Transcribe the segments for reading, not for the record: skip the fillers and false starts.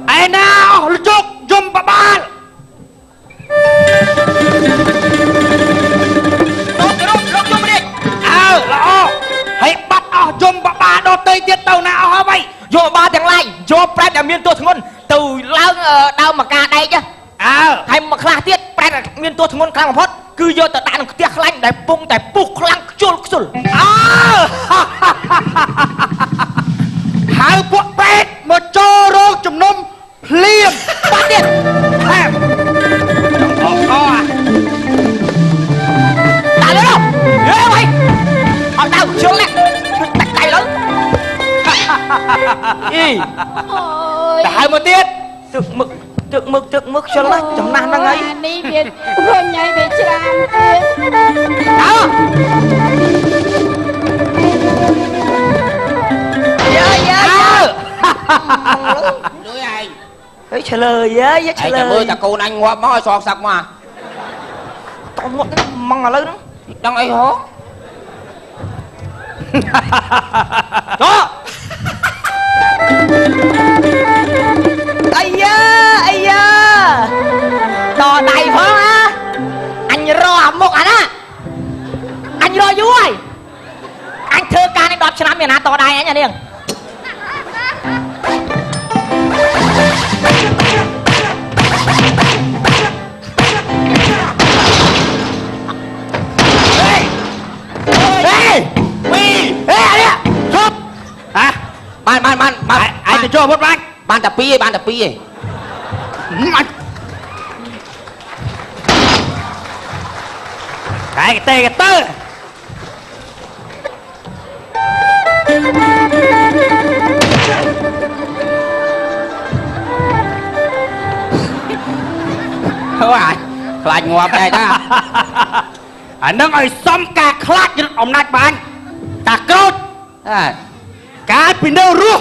ai nào chụp dùng bà ba lúc dùng đi lọ hãy bắt dùng bà ba đo tây tiết tàu nào hả vậy vô ba thằng lai vô pret là miên tua thằng ngôn từ lao đau mà ca đây chứ hay mà khla tiết pret là miên tua thằng ngôn khlang một phút cứ vô tờ đạn tiết khlang để bung để bục khlang chul chul hai bộ pet mà cho rô chùm nôm liền bắt điện em co à tại đó đâu ghê mày họ đau xuống này tạch tay lớn y tại một tiết thực mực cho nó chấm nan đang ấy đi biệt hôm nay về tràn đó lưới ai ấy trả lời ấy trả lời ơi ta cô anh ngoa mó sọt sặc mà tao một cái măng là lớn đang ấy hó đó ai da đò đầy phó á anh rò một anh á anh rò vui anh thơ ca anh đọt cho lắm miền Nam to đầy anh nhà điên ban anh thì cho một bánh ban tập pi ấy anh cái tê cái tơ thôi à lạnh ngoa đây ta anh đang ở xóm cả khát cho ông nát bạn cả cốt cái pin đâu rú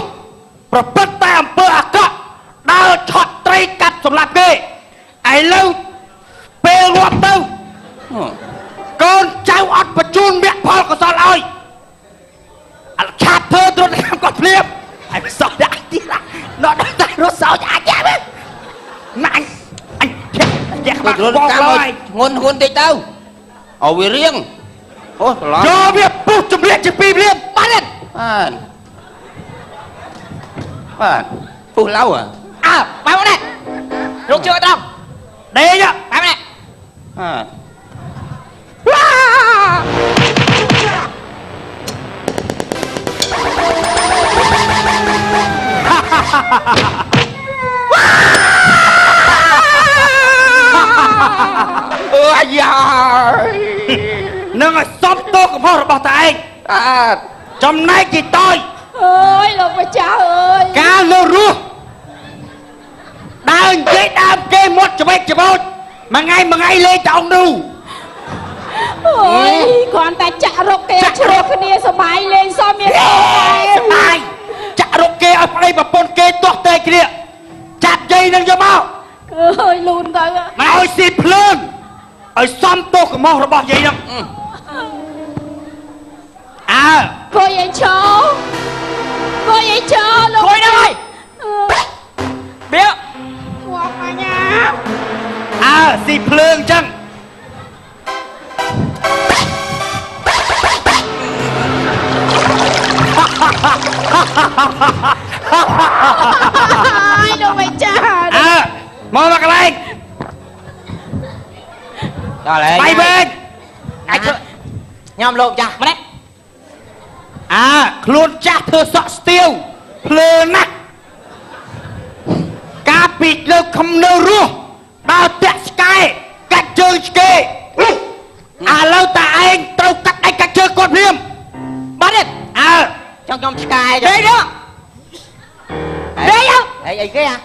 rồi bắt tay ông bơ à cọ đào chọt tây cắt sầm lạp kê ai lâu bê loạt tâu con cháu ăn và chun miệng phò của sao ơi anh chặt thơ tôi làm con phim anh sợ đã tí là nó đã tay nó sợ chả chả đấy mà anh tôi luôn cam ơi ngôn tịch đâu ở về riêng ôi cho biết bút chùm liệt chùm bìm liêm bắt lên bút lâu à bao này lúc chưa đâu đây nhá bao này ôi da nâng ở xóm tô củaพ่อ របស់តាឯងចំណែកជីតយ ơiលោកម្ចាស់អើយ ការលើរស់ដើរនិយាយដើមគេមាត់ច្បេកច្បោចមួយថ្ងៃលេងតែអង្គនោះ ôi គ្រាន់តែចាក់រកគេជ្រោះគ្នាសបាយលេងសមមាន សបាយចាក់រកគេឲ្យប្តីប្រពន្ធគេទាស់តែគ្នាចាប់យាយនឹងយកមក ơi lùnទៅ មកឲ្យស៊ីភ្លើងឲ្យសំទោសកំហុសរបស់យាយនឹងcô vậy chó luôn thôi đâu ơi biết ngoan mà nha ស៊ីភ្លើងចឹង ai đâu mày cha មកកន្លែង đó lại បាយវិញ anh thưa nhom lộn cha mà đấy ខ្លួនចាស់ធ្វើសក់ស្ទាវភ្លើណាស់ការពីលើខំនៅរស់ដើរតាក់ស្កែកាច់ជើងឆ្កេឥឡូវតាឯងត្រូវកាត់ដៃកាច់ជើងគាត់ព្រាម bắt điện trong trong sky đây đó đây không ấy cái à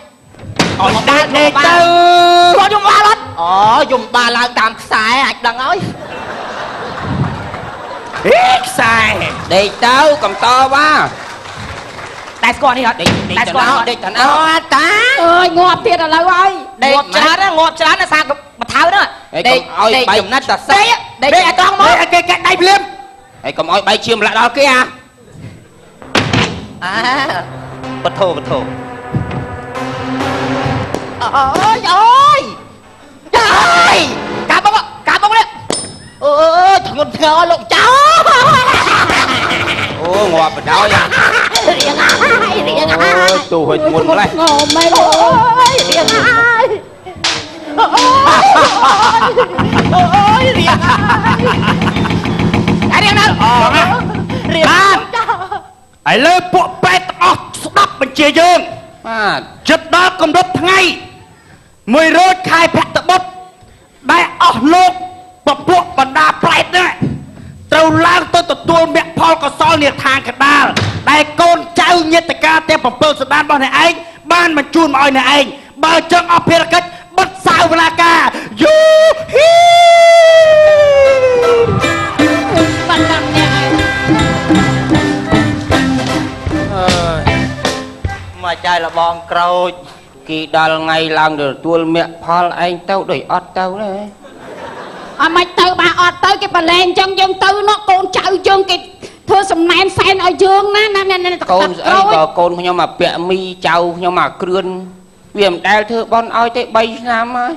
đá đi tư có dùng ba lắm dùng ba lần tạm xài hạch đằng ơi ít xài đi đâu cầm to quá đại squad đi hả đi thành áo tá ơi ngọt thiệt là lâu ơi ngọt chán nó sang mà tháo nữa đây ơi bay nát ta đây đây đây con mới đây cái đây liêm đây cầm ơi bay chiêm lại đó kia បធោơi ơi trời cá bông đấy thằng con thơ lộn cháu អូងាប់បដ ாய் រៀងហើយរៀងហើ អូ យ ទូហុចមុនម្លេះ ងើមែន អូយរៀងហើយអូយរៀងហើយរៀងណា អងណា រៀង បានឥឡូវពួកពេទ្យទាំងអស់ស្ដាប់បញ្ជាយើង បាទ ចិត្តដល់កម្រិតថ្ងៃ100ខែភក្ត្របុត្រដែលអស់លោកពពួកបណ្ដាប្រែតនេះត្រូវឡើងទៅទទួលមគ្គផលកុសលនាឋានកណ្ដាលដែលកូនចៅញាតិកាទាំង7សន្តានរបស់អ្នកឯងបានបញ្ជូនមកឲ្យអ្នកឯងបើចឹងអស់ភារកិច្ចបិទសាវនាការយូហ៊ី បានតាមអ្នកឯង អើយមកចាយលបងក្រូចគីដល់ថ្ងៃឡើងទៅទទួលមគ្គផលឯងទៅដូចអត់ទៅទេ អត់មិនទៅបានអត់ទៅគេប្រឡែងចឹងយើងទៅនោះកូនចៅយើងគេធ្វើសំណែនសែនឲ្យយើងណា កូនស្អីក៏កូនខ្ញុំមកពាក់មីចៅខ្ញុំមកគ្រឿនវាមិនដែលធ្វើបន់ឲ្យទេ3ឆ្នាំហើយ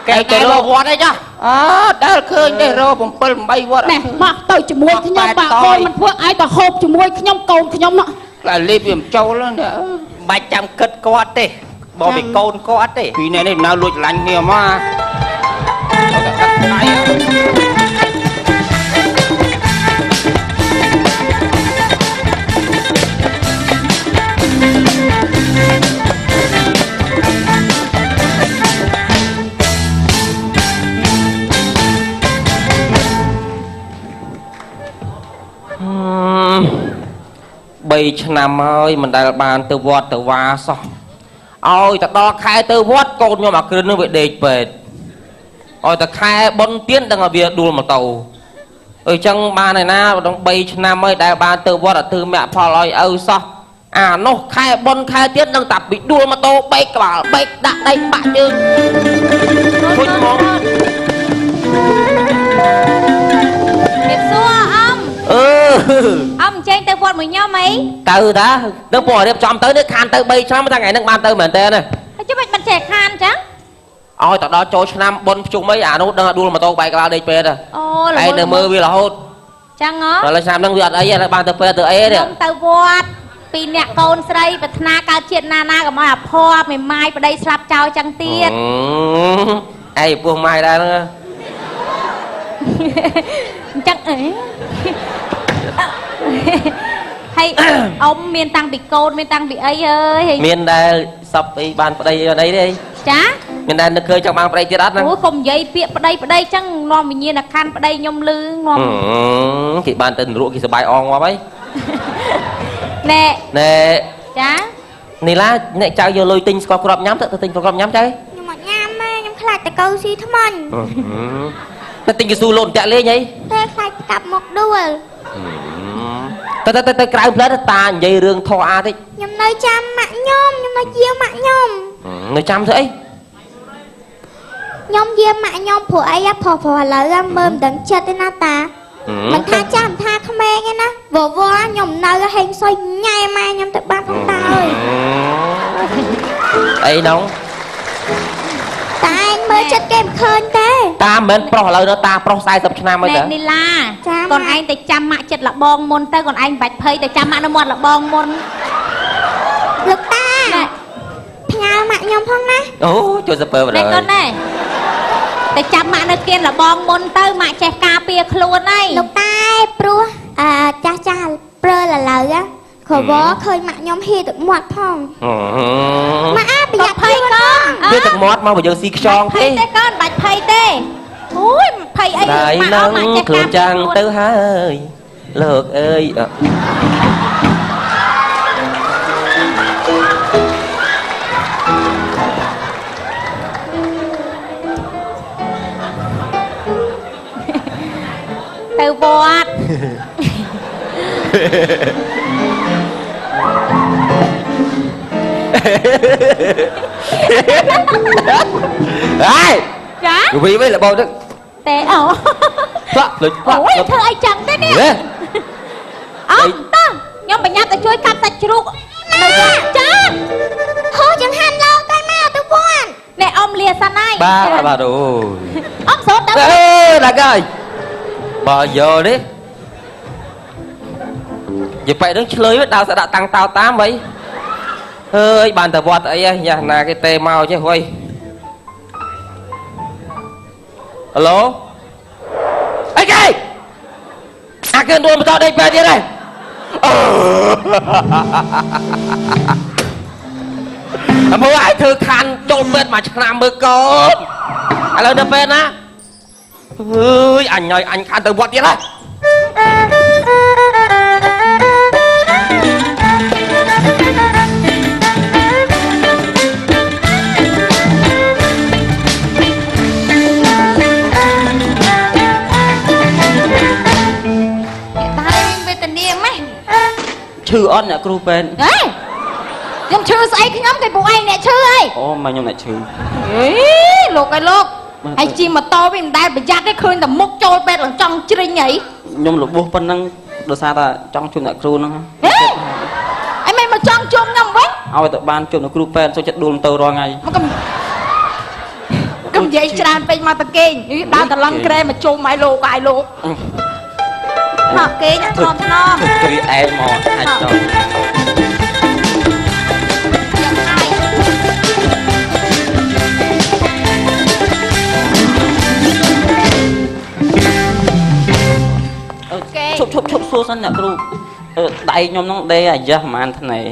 ក ែទៅរកវត្តអីចា អត់ដែលឃើញទេរក7 8វត្ត ណែមកទៅជាមួយខ្ញុំបាក់កូនមិនធ្វើឲ្យទៅហូបជាមួយខ្ញុំកូនខ្ញុំនោះ តែលីបវាមិនចូលទេ បាច់ចាំគិតគាត់ទេបើពីកូនគាត់ទេ ពីនេះនេះនៅលួចឡាញ់គ្នាមក3ឆ្នាំហើយមិនដែលបានទៅវត្តទៅវាសោះឲ្យតែដល់ខែទៅវត្តកូនខ្ញុំអាគ្រឿននឹងវាដេកពេទ្យឲ្យតែខែបុណ្យទៀនដឹងឲ្យវាដួលម៉ូតូអញ្ចឹងបានឯណាដល់3ឆ្នាំហើយដែលបានទៅវត្តឲ្យធ្វើមគ្គផលឲ្យឪសោះអានោះខែបុណ្យខែទៀននឹងតែពីដួលម៉ូតូបែកក្បាលបែកដាក់ដីបាក់ជើងហុចមក Điệp xua ông អឺ Ông trên tới vọt với nhau mấy ទៅតាទៅពណ៌រៀបចំទៅនេះខានទៅ3ឆ្នាំតែថ្ងៃហ្នឹងបានទៅមែនតើណា Chứ mày bật trẻ khan chẳng ឲ្យទៅដល់ចូលឆ្នាំបុណ្យភ្ជុំអីអានោះដឹងដួលម៉ូតូបែកក្បាលដេកពេទ្យ Ồ là ឯនៅមើលវារហូត Chẳng ngó ដល់ឆ្នាំហ្នឹងវាអត់អីទេបានទៅពេទ្យទៅអីទេ Ông tới vọt Vì nẹ con srei và thna cao chuyện na của mày à pho mày mai vào đây slap trao chẳng tiết អីពោះម៉ាយដែរហ្នឹង Chẳng ấy Hay ông miền tăng bị côn miền tăng bị ấy ơi មានដែលសពអីបានប្តីអីទេ Chá មានដែលនឹកឃើញចង់បានប្តីទៀតអត់ណា Ủa không dây bịa vào đây chẳng ngon mình nhiên là khan vào đây nhom lư ngon គេបានទៅនរកគេសបាយអងងាប់ហើយ Nè ណែ Chá នីឡាអ្នកចៅយកលុយទិញស្ករគ្រាប់ញ៉ាំទៅទិញស្ករគ្រាប់ញ៉ាំចៅ Nhưng mà nham á, nham khai tại câu si thơm anh ទៅទិញកស៊ូលូនតាក់លេងអី Thế khai cặp một đuôi ទៅក្រៅផ្លែតានិយាយរឿងធေါ်អាតិច Nham nơi chăm mạng nhôm, nham nơi chia mạng nhôm នៅចាំធ្វើអី Nhôm chia mạng nhôm phụ ấy á, phò lời ra mơm đấng chết tới na ta Mình tha chăm tha không mê nghe ná Vô vô á, nhôm nơi ra hình xoay nhai mai nhôm tự ban không ta ơi អីណង Ta anh mới chết kem khơn thế តាមិនមែនប្រុសឥឡូវនៅតាប្រុស40ឆ្នាំហើយ Nè តើ đi la Chá Còn mà. anh tới chăm mạ chật là bong môn tới Còn anh bạch phây tới chăm mạ nó mọt là bong môn Lực ta Nè Nhà mạng nhôm không ná អូជួយសពើបដ Nè con này Tới chăm mạ nó kiên là bong môn tới Mạ trẻ ca pia khluôn này Lực ta ơi, prua Cha cha, prơ là lời á Khổ bó khơi mạng nhôm hi được mọt phong Mà á, bây giờ Bạch phây con វាទឹកមាត់មកបើយើងស៊ីខ្យង Bạch ទេ phây tê con bạch phây tê Ôi phây ấy ដៃ mạ នឹង mạ trẻ ខ្លួន ca ចាំង pia ទៅ khluôn ហើយលោកអើយ Từ vọt ហើយ Chá វិវិញលបងទឹក Tê ổ ផ្លាក់លុចផ្លាក់ Ôi thơ ai chẳng thế nè ហេ Ông ta Nhưng mà nhát ta chui cắt ta chụp នៅចា ហូចង្ហាន់លោកទៅមកទៅវត្ត អ្នកអ៊ំលាសិនហើយ បាទអូ អ៊ំសូត្រទៅ អេដាច់ហើយបើយកនេះនិយាយបែរនឹងឆ្លើយដើរស្ដាប់តាំងតោតាមហីអើយបានតែវត្តអីយ៉ាណាគេទេមកចេះហុយហេឡូអីគេអាគេដួលបន្តដេកបែរទៀតហើយអមើលឲ្យធ្វើខានចូលពេទ្យមួយឆ្នាំមើលកូនឥឡូវទៅពេទ្យណាអើយអញឲ្យអញខានទៅវត្តទៀតហើយឈឺអត់អ្នកគ្រូពេទ្យហេខ្ញុំឈឺស្អីខ្ញុំគេពួកឯងអ្នកឈឺហី អូមកខ្ញុំអ្នកឈឺ អេលោកឯលោកហើយជិះម៉ូតូវិញមិនដែលប្រយ័ត្នទេឃើញតែមុខចូលពេទ្យឡើងចង់ជ្រិញហី ខ្ញុំរបួសប៉ុណ្ណឹងដោយសារតែចង់ជួបអ្នកគ្រូហ្នឹង ហេអីមិនមកចង់ជួបខ្ញុំវិញ ឲ្យតែបានជួបអ្នកគ្រូពេទ្យចូលចិត្តដួលម៉ូតូរាល់ថ្ងៃ មកកុំនិយាយច្រើនពេកមកទៅគេងដើរតឡឹងក្រែមកជុំឲ្យលោកឲ្យលោកមកគេងថ្នមថ្នម គ្រីអែមមកអាចទៅឈប់សួរសិនអ្នកគ្រូដៃខ្ញុំហ្នឹងដេអាយ៉ាស់ប្រហែលថ្នេរ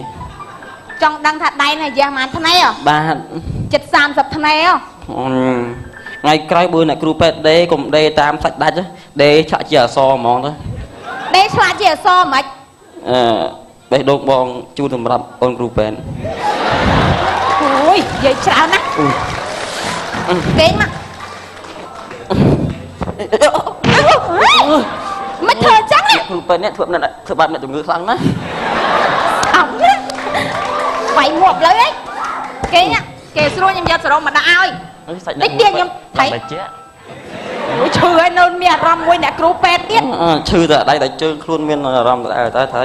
ចង់ដឹងថាដៃណាយ៉ាស់ប៉ុន្មានថ្នេរ បាទ ចិត្ត30ថ្នេរ ថ្ងៃក្រោយបើអ្នកគ្រូពេទ្យដេកុំដេតាមសាច់ដាច់ដេឆាក់ជាអសហ្មងទៅ ដេឆ្លាតជាអសហ្មង បេះដូងបងជូនសម្រាប់អូនគ្រូពេទ្យ អូយនិយាយច្រើនណាស់គេងមកមិនធ្វើអញ្ចឹងណា គ្រូពេទ្យនេះធ្វើបាបអ្នកជំងឺខ្លាំងណាស់ អត់ណាវាយមួកលើអីគេងគេស្រួលខ្ញុំយកសរងមកដាក់ឲ្យតិចទៀតខ្ញុំថៃអូយឈឺហើយនៅមានអារម្មណ៍មួយអ្នកគ្រូពេទ្យទៀត ឈឺតែដៃតែជើងខ្លួនមានអារម្មណ៍តែថៃ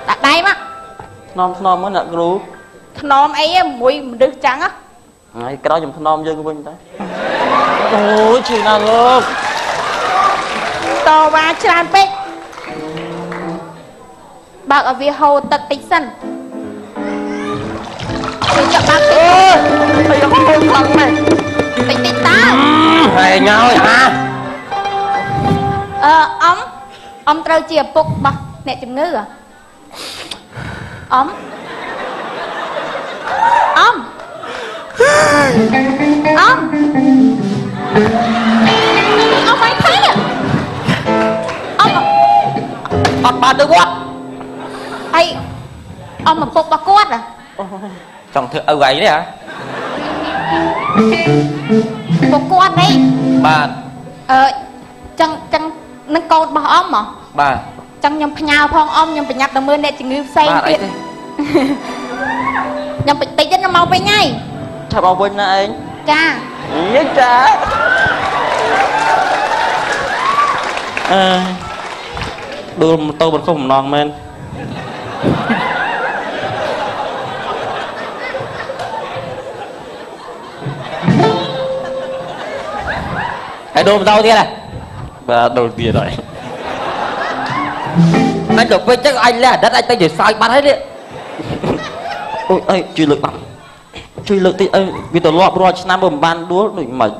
ដាក់ដៃមក ថ្នមមកអ្នកគ្រូ ថ្នមអីមួយមនុស្សចឹង ថ្ងៃក្រោយខ្ញុំថ្នមយើងវិញតែអូយឈឺណាស់លោក តវ៉ាច្រើនពេកបើកឲ្យវាហូរទឹកតិចសិនគេចាប់បើកអូយហើយហូរខ្លាំងណាស់តិចតើហើយញ៉ោយហា អ៊ំត្រូវជាឪពុករបស់អ្នកជំងឺអ៊ំមិនthấyអ៊ំអត់បានទៅវត្ត អីអ៊ំឪពុករបស់គាត់ ចង់ធ្វើឪឯងនេះហ៎ ពុកគាត់នេះ បាទ ចឹងនឹងកូនរបស់អ៊ំហ៎ បាទ ចឹងខ្ញុំផ្ញើផងអ៊ំខ្ញុំប្រញាប់ទៅមើលអ្នកជំងឺផ្សេងទៀតខ្ញុំតិចទៀតខ្ញុំមកវិញហើយ ចាប់មកវិញណាឯង ចា យេចាដួលម៉ូតូមិនខុសបំណងមែនហើយដួលម៉ូតូទៀតហ៎បាទដួលទៀតហើយមិនទៅពេកចឹងអញលះអាដិតអញទៅនិយាយសើចបាត់ហើយនេះអូយអីជួយលើកបាត់ជួយលើកតិចអីវាទៅលាប់រាល់ឆ្នាំបើមិនបានដួលដូចមិន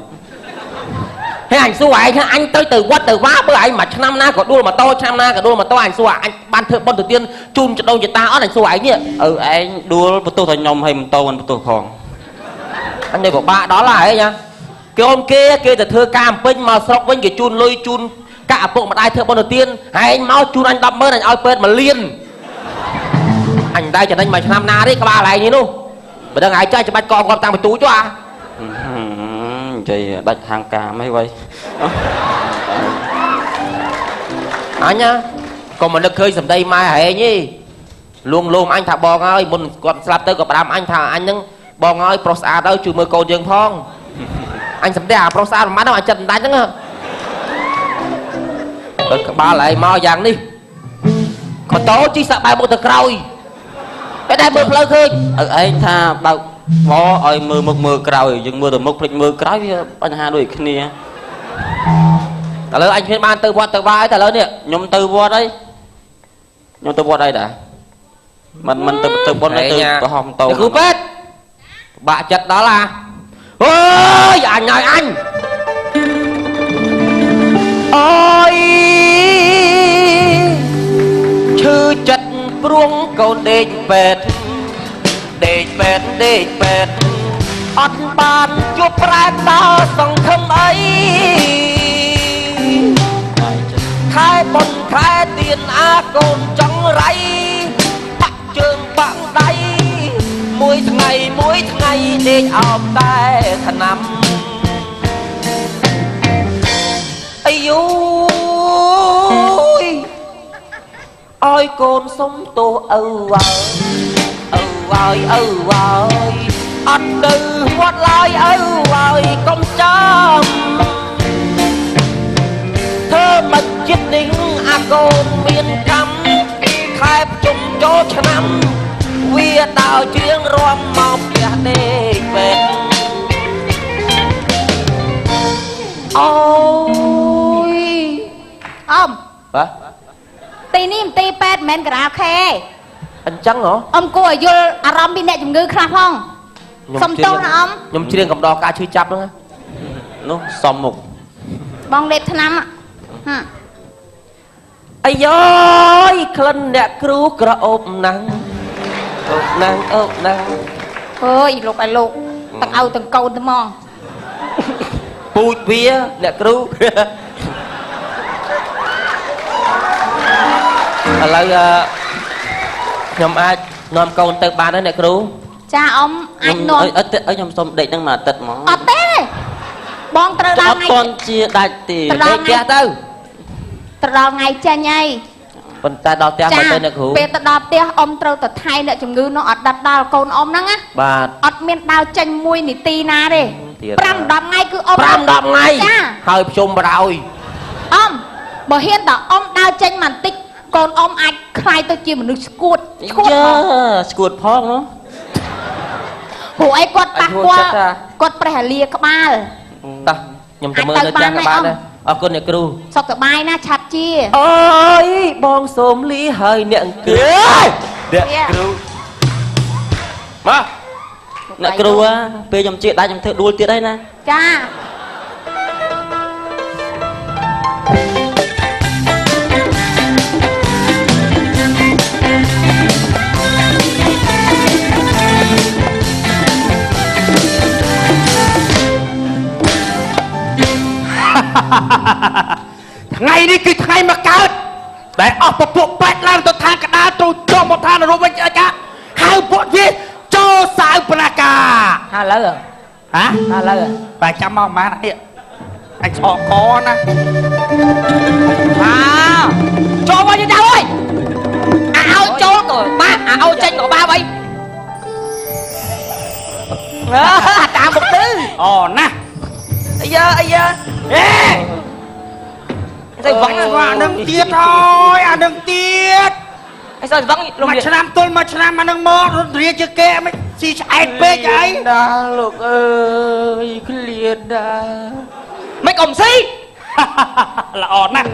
ហេអញសួរឯងថាអញទៅវត្តទៅវាបើឯងមួយឆ្នាំណាក៏ដួលម៉ូតូឆ្នាំណាក៏ដួលម៉ូតូអញសួរអញបានធ្វើបុណ្យទៅទានជូនចដូនចតាអត់អញសួរឯងនេះឯងដួលបន្ទោសតែខ្ញុំឲ្យម៉ូតូមិនបន្ទោសផងអញទៅពិបាកដល់ហើយណាគេអូនគេទៅធ្វើការអំពេញមកស្រុកវិញគេជូនលុយជូនកាក់ឪពុកម្ដាយធ្វើបុណ្យទៅទានឯងមកជូនអញ 100000 អញឲ្យពេទ្យ1លានអញដែរចំណេញមួយឆ្នាំណាទេក្បាលឯងនេះនោះបើដឹងឯងចាស់ច្បាច់កងគាត់តាំងបន្ទូចហ៎និយាយដាច់ខាងកាមអីវ៉ៃអញក៏មិននឹកឃើញសម្ដីម៉ែហែងទេលួងលោមអញថាបងហើយមុនគាត់ស្លាប់ទៅក៏ផ្ដាំអញថាអញនឹងបងហើយប្រុសស្អាតទៅជួយមើលកូនយើងផងអញសម្ដីអាប្រុសស្អាតមិនបានអញចិត្តមិនដាច់ហ្នឹងបើក្បាលឯងមកយ៉ាងនេះ ម៉ូតូជិះសាក់បែបមុខទៅក្រោយតែតែមើលផ្លូវឃើញឯងថាបើកវឲ្យមើលមុខមើលក្រោយយើងមើលទៅមុខភ្លេចមើលក្រោយវាបញ្ហាដូចគ្នាឥឡូវអញគ្មានបានទៅវត្តទៅវាយតែឥឡូវនេះខ្ញុំទៅវត្តអីខ្ញុំទៅវត្តអីតាមិនទៅបុណ្យទៅប្រហោះម៉ូតូគ្រូពេទ្យបាក់ចិត្តដល់អើយអញហើយអញអូយឈឺចិត្តព្រួងកូនដេកពេទ្យដេកពេទ្យដេកពេទ្យអត់បានជួបប្រែដល់សង្ឃឹមអីខែបុណ្យខែទៀនអាកូនចង់រៃបាក់ជើងបាក់ដៃមួយថ្ងៃដេកអោបតែថ្នាំអាយូយឲ្យកូនសុំទោសឪហើយអត់ទៅវត្តឡើយឪហើយកុំចាំធ្វើមិនចិត្តនេះអាកូនមានកម្មខែជុំចូលឆ្នាំវាដើរជាងរំមកផ្ទះដេកពេទ្យអូយអ៊ំបាទទីនេះមន្ទីរពេទ្យមិនមែនការ៉ាអូខេអញ្ចឹងហ៎អ៊ំគួរឲ្យយល់អារម្មណ៍ពីអ្នកជំងឺខ្លះផងសុំទោសណាអ៊ំខ្ញុំច្រៀងកំដរការឈឺចាប់ហ្នឹងនោះសំមុខបងលេបថ្នាំអាយយក្លិនអ្នកគ្រូក្រអូបណាំងអូបណាំងអើយលោកឲ្យលោកទាំងឪទាំងកូនទៅហ្មងពូជវាអ្នកគ្រូឥឡូវខ្ញុំអាចនាំកូនទៅបានហើយអ្នកគ្រូចាអ៊ំអាចនាំខ្ញុំសុំដេកហ្នឹងមួយអាទិត្យហ្មងអត់ទេបងត្រូវដល់ថ្ងៃអត់តន់ជាដាច់ទេដេកផ្ទះទៅត្រូវដល់ថ្ងៃចេញហើយប៉ុន្តែដល់ផ្ទះមកទៅអ្នកគ្រូពេលទៅដល់ផ្ទះអ៊ំត្រូវទៅថៃអ្នកជំងឺនោះអត់ដាត់ដល់កូនអ៊ំហ្នឹងណាបាទអត់មានដើរចេញមួយនាទីណាទេ5-10ថ្ងៃគឺអ៊ំ5-10ថ្ងៃហើយភ្ជុំបរោយអ៊ំបើហ៊ានតអ៊ំដើរចេញបន្តិចកូនអ៊ំអាចខ្លាយទៅជាមនុស្សស្គួតស្គួតផងនោះព្រោះអីគាត់ប៉ះពាល់គាត់ប្រេះអាលាក្បាលតោះខ្ញុំទៅមើលនៅចាំក៏បានដែរអរគុណអ្នកគ្រូសុខសប្បាយណាឆាប់ជាអូយបងសូមលីហើយអ្នកអង្គើអ្នកគ្រូមកអ្នកគ្រូពេលខ្ញុំជិះដាច់ខ្ញុំធ្វើដួលទៀតហើយណាចាថ្ងៃនេះគឺថ្ងៃមកកើតដែលអស់ពពួកប៉ែតឡើងទៅທາງកដាលទៅចុះមកឋាននរកវិញអីកាហៅពួកវាចូលសៅបរាកាឥឡូវហ៎ឥឡូវបែរចាំមកម៉ាននេះអញឆក់កណាចូលមកយីទៅអើយឲ្យចូលក៏បាក់ឲ្យចេញក៏បាក់អីតាមមុខទៅអូណាអាយ៉ាអេទៅវងអានឹងទៀតហើយអានឹងទៀតអីសោះវងមួយឆ្នាំទល់មួយឆ្នាំអានឹងមករត់រាជាគេមិនស៊ីឆ្អែតពេកអីណាលោកអើយឃ្លានណាមិនអ៊ំស៊ីល្អណាស់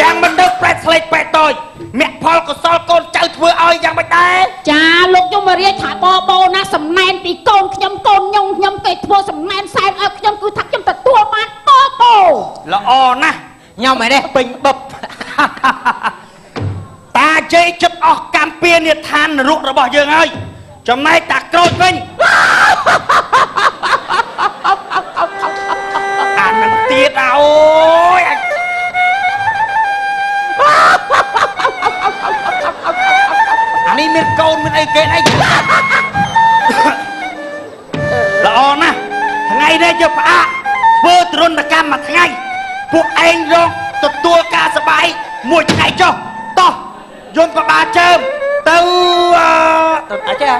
យ៉ាងមិនទៅប្រែតស្លេកបែកតូចមាក់ផលកសលកូនចៅធ្វើឲ្យយ៉ាងមិនដែរចាលោកយមរាជថាបោណាសំណែនពីកូនខ្ញុំកូនញងខ្ញុំគេធ្វើសំណែនសែនឲ្យខ្ញុំគឺថាខ្ញុំទទួលបានបោល្អណាស់ខ្ញុំឯនេះពេញបបតាជ័យចិត្តអស់កម្មពៀនឋាននរករបស់យើងហើយចំណែកតាក្រូចវិញអានឹងទៀតអូយអានេះមានកូនមានអីគេអីល្អណាស់ថ្ងៃនេះយកផ្អាកធ្វើទរណកម្មមួយថ្ងៃពួកឯងរកទទួលការសបាយមួយថ្ងៃចុះតោះយន្តក៏បាជើមទៅអចា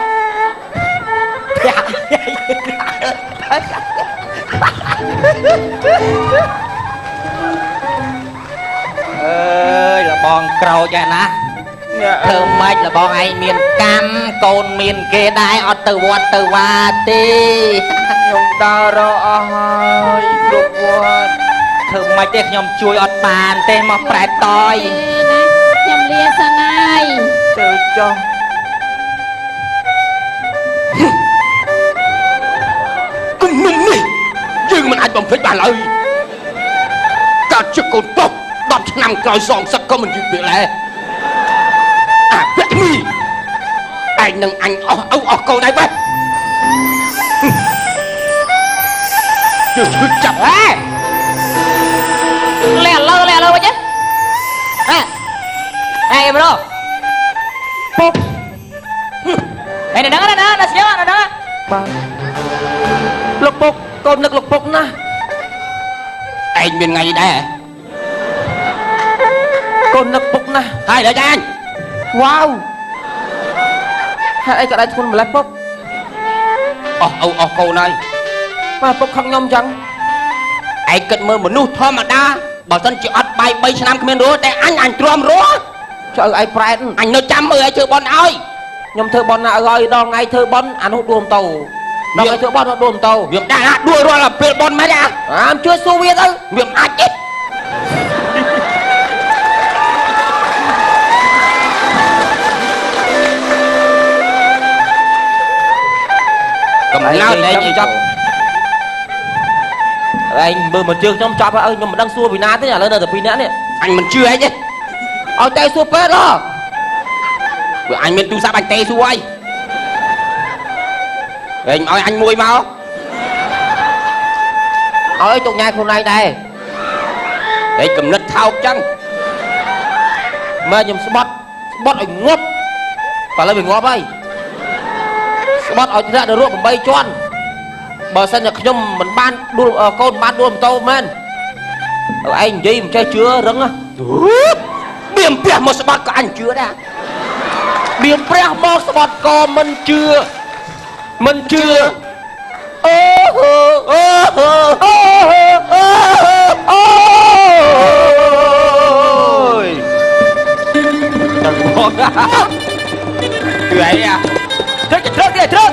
អើយលបងក្រោចឯណា ធ្វើម៉េចលបងឯងមានកម្មកូនមានគេដែរអត់ទៅវត្តទៅវាទេ ខ្ញុំដើររកអស់ហើយគ្រប់វត្ត ធ្វើម៉េចទេខ្ញុំជួយអត់បានទេមកប្រែតតយ ណាខ្ញុំលាសិនហើយ ទៅចុះគុំនឹងនេះយើងមិនអាចបំភ្លេចបានឡើយកាត់ជឹកកូនប៉ុក10ឆ្នាំក្រោយសងសឹកក៏មិនយឺតវាដែរអាពាក់នេះឯងនឹងអញអស់ឪអស់កូនហើយបែបយើងឈឺចាប់ហ៎ lẹ lơ chứ này em đâu Phúc này đứng đó nó xíu nó đứng លោកពុកកូននឹកលោកពុកណាឯងមានថ្ងៃដែរកូននឹកពុកណាហើយដល់ចាញ់វ៉ាវហេតុអីក៏ដៃធ្ងន់ម្លេះពុកអស់ឪអស់កូនហើយបាទពុកខឹងខ្ញុំចឹងឯងគិតមើលមនុស្សធម្មតាបើសិនជាអត់បាយ3ឆ្នាំគ្មានរស់តែអញទ្រាំរស់ចៅឯងប្រែតអញនៅចាំមើលឲ្យធ្វើបន់ឲ្យខ្ញុំធ្វើបន់ណាឲ្យដល់ថ្ងៃធ្វើបន់អានោះដួលទៅដល់ថ្ងៃធ្វើបន់ដួលទៅវាដាក់ណាដួលរាល់ពេលបន់មិនអាមជួយសួរវាទៅវាមិនអាចទេកំណើតឯងចាប់ឯងមើលមកជើងខ្ញុំចាប់ហើយខ្ញុំមិនដឹងសួរពីណាទេឥឡូវនៅតែពីរនាក់នេះអញមិនជឿអីទេឲ្យតែសួរពេទ្យហ៎ព្រោះអញមានទូរស័ព្ទអញទេសួរហើយឯងឲ្យអញមួយមកឲ្យទុកញ៉ែខ្លួនឯងដែរឯងកំណត់ថោកចឹងមើលខ្ញុំស្បត់ឲ្យងាប់បើឥឡូវវាងាប់ហើយស្បត់ឲ្យធ្លាក់ដល់រੂ8ជាន់បើសិនតែខ្ញុំមិនបានដួលកូនបានដួលម៉ូតូមែនឯងនិយាយមិនចេះជឿរឹងបៀមព្រះមកស្បត់ក៏អញជឿដែរបៀមព្រះមកស្បត់ក៏មិនជឿអូអូយតើមកគឺអីអាត្រឹក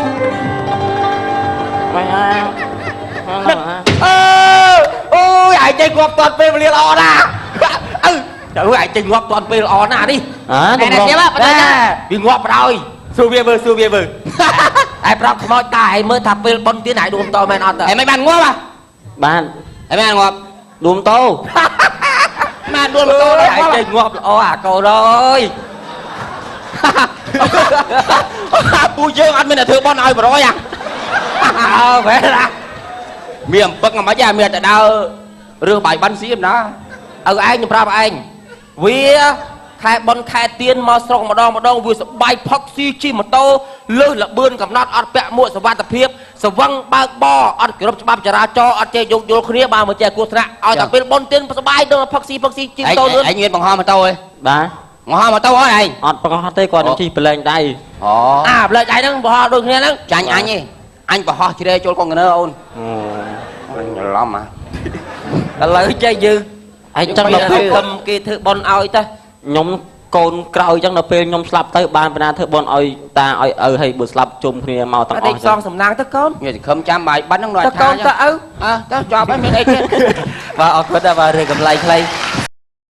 អូយឯងចេញងាប់តាន់ពេលវេលាល្អណាស់ទៅឯងចេញងាប់តាន់ពេលល្អណាស់នេះនេះវាងាប់បណ្ដោយសួរវាមើលឯប្រាប់ខ្មោចតាឯងមើលថាពេលប៉ុនទៀតឯងដួលតមែនអត់ទៅឯងមិនបានងាប់បានឯងមិនងាប់ដួលតបានដួលតឯងចេញងាប់ល្អអាកូនអើយពូយើងអត់មានតែធ្វើប៉ុនឲ្យប្រយអាបែរណាមានអំពឹកមិនខ្មិចមានតែដើររឿងបាយបិណ្ឌស៊ីណាឪឯងខ្ញុំប្រាប់ឯងវាខែប៉ុនខែទៀនមកស្រុកម្ដងវាសបាយផឹកស៊ីជិះម៉ូតូលើសលបឿនកំណត់អត់ពាក់មួកសុវត្ថិភាពស្វឹងបើកបអត់គោរពច្បាប់ចរាចរណ៍អត់ចេះយោគយល់គ្នាបានមកចេះគោះថ្នាក់ឲ្យតែពេលប៉ុនទៀនសបាយដល់ផឹកស៊ីជិះម៉ូតូលឿនឯងមានបង្ហោះម៉ូតូឯងបាទបង្ហោះម៉ូតូអត់ឯងអត់បង្ហោះទេគាត់នឹងជិះប្រឡែងដៃអូប្រឡែងដៃហ្នឹងបង្ហោះដូចគ្នាហ្នឹងចាញ់អញឯងអញបង្ហោះជ្រែចូលកុងកណឺអូនអញច្រឡំឥឡូវចេះយើងឯងចឹងដល់ពេលគេធ្វើប៉ុនឲ្យទៅខ្ញុំកូនក្រោយចឹងដល់ពេលខ្ញុំស្លាប់ទៅបានបណ្ណាធ្វើប៉ុនឲ្យតាឲ្យឪឲ្យបើស្លាប់ជុំគ្នាមកទាំងអស់ចឹងសងសំណាងទៅកូនវាសង្ឃឹមចាំបាយបិណ្ឌហ្នឹងដល់ថាទៅកូនទៅឪទៅចប់ហើយមានអីទៀតបាទអរគុណបាទរឿងកម្លៃខ្លី